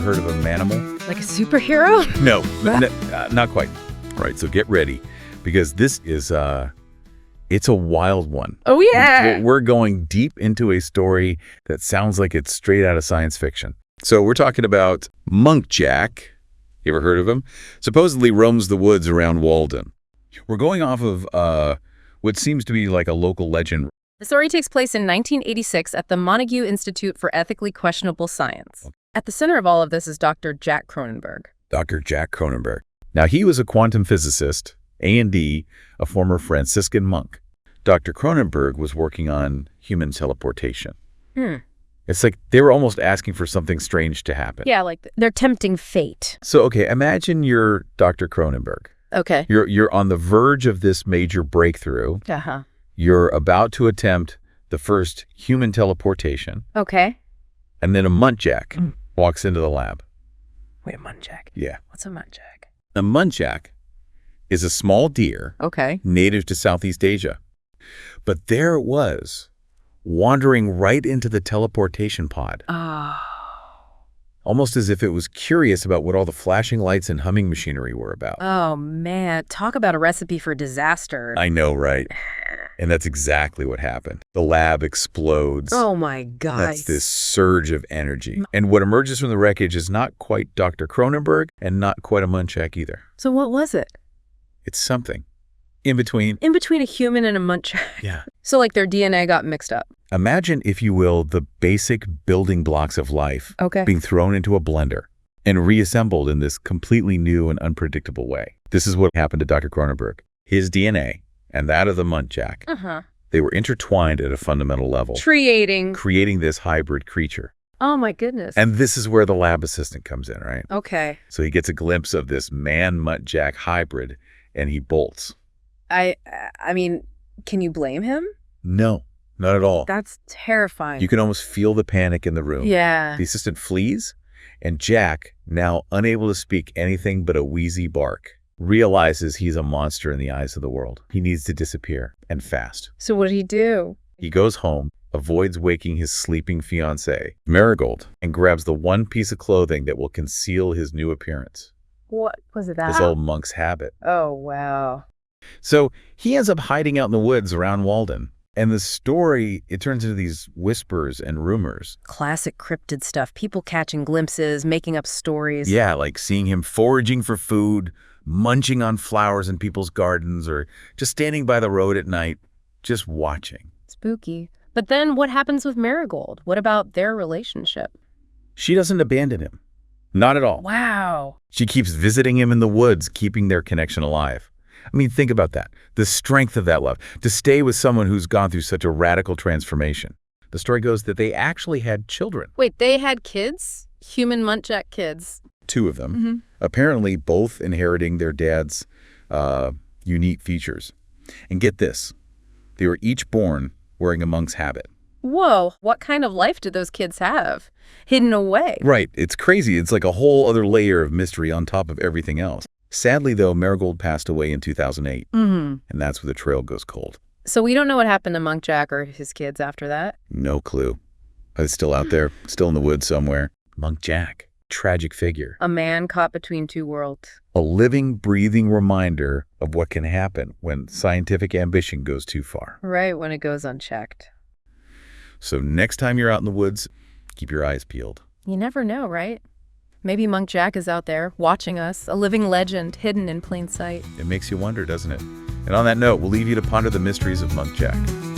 heard of a manimal? Like a superhero? No, not quite. All right, so get ready, because this is it's a wild one. Oh, yeah. We're going deep into a story that sounds like it's straight out of science fiction. So we're talking about Monk Jack. You ever heard of him? Supposedly roams the woods around Walden. We're going off of what seems to be like a local legend. The story takes place in 1986 at the Montague Institute for Ethically Questionable Science. At the center of all of this is Dr. Jack Cronenberg. Dr. Jack Cronenberg. Now, he was a quantum physicist, A&D, a former Franciscan monk. Dr. Cronenberg was working on human teleportation. It's like they were almost asking for something strange to happen. Yeah, like they're tempting fate. So, okay, imagine you're Dr. Cronenberg. Okay. You're on the verge of this major breakthrough. Uh-huh. You're about to attempt the first human teleportation. Okay. And then a muntjac walks into the lab. Wait, a muntjac? Yeah. What's a muntjac? A muntjac is a small deer native to Southeast Asia. But there it was, wandering right into the teleportation pod. Oh. Almost as if it was curious about what all the flashing lights and humming machinery were about. Oh, man. Talk about a recipe for disaster. I know, right? And that's exactly what happened. The lab explodes. Oh, my God. That's this surge of energy. And what emerges from the wreckage is not quite Dr. Cronenberg and not quite a muntjac either. So what was it? It's something in between. In between a human and a muntjac. Yeah. So like their DNA got mixed up. Imagine, if you will, the basic building blocks of life being thrown into a blender and reassembled in this completely new and unpredictable way. This is what happened to Dr. Cronenberg. His DNA and that of the muntjac, they were intertwined at a fundamental level. Creating this hybrid creature. Oh, my goodness. And this is where the lab assistant comes in, right? Okay. So he gets a glimpse of this man-muntjac hybrid, and he bolts. I mean, can you blame him? No, not at all. That's terrifying. You can almost feel the panic in the room. Yeah. The assistant flees, and Jack, now unable to speak anything but a wheezy bark, realizes he's a monster in the eyes of the world. He needs to disappear, and fast. So what did he do? He goes home, avoids waking his sleeping fiancée, Marigold, and grabs the one piece of clothing that will conceal his new appearance. What was it? That? His old monk's habit. Oh, wow. So he ends up hiding out in the woods around Walden. And the story, it turns into these whispers and rumors. Classic cryptid stuff. People catching glimpses, making up stories. Yeah, like seeing him foraging for food, munching on flowers in people's gardens, or just standing by the road at night, just watching. Spooky. But then what happens with Marigold? What about their relationship? She doesn't abandon him. Not at all. Wow. She keeps visiting him in the woods, keeping their connection alive. I mean, think about that. The strength of that love, to stay with someone who's gone through such a radical transformation. The story goes that they actually had children. Wait, they had kids? Human muntjac kids? 2 of them. Apparently both inheriting their dad's unique features. And get this, they were each born wearing a monk's habit. Whoa, what kind of life did those kids have? Hidden away. Right, it's crazy. It's like a whole other layer of mystery on top of everything else. Sadly, though, Marigold passed away in 2008, and that's where the trail goes cold. So we don't know what happened to Muntjac or his kids after that? No clue. It's still out there, still in the woods somewhere. Muntjac, tragic figure. A man caught between 2 worlds. A living, breathing reminder of what can happen when scientific ambition goes too far. Right, when it goes unchecked. So next time you're out in the woods, keep your eyes peeled. You never know, right? Maybe Muntjac is out there, watching us, a living legend hidden in plain sight. It makes you wonder, doesn't it? And on that note, we'll leave you to ponder the mysteries of Muntjac.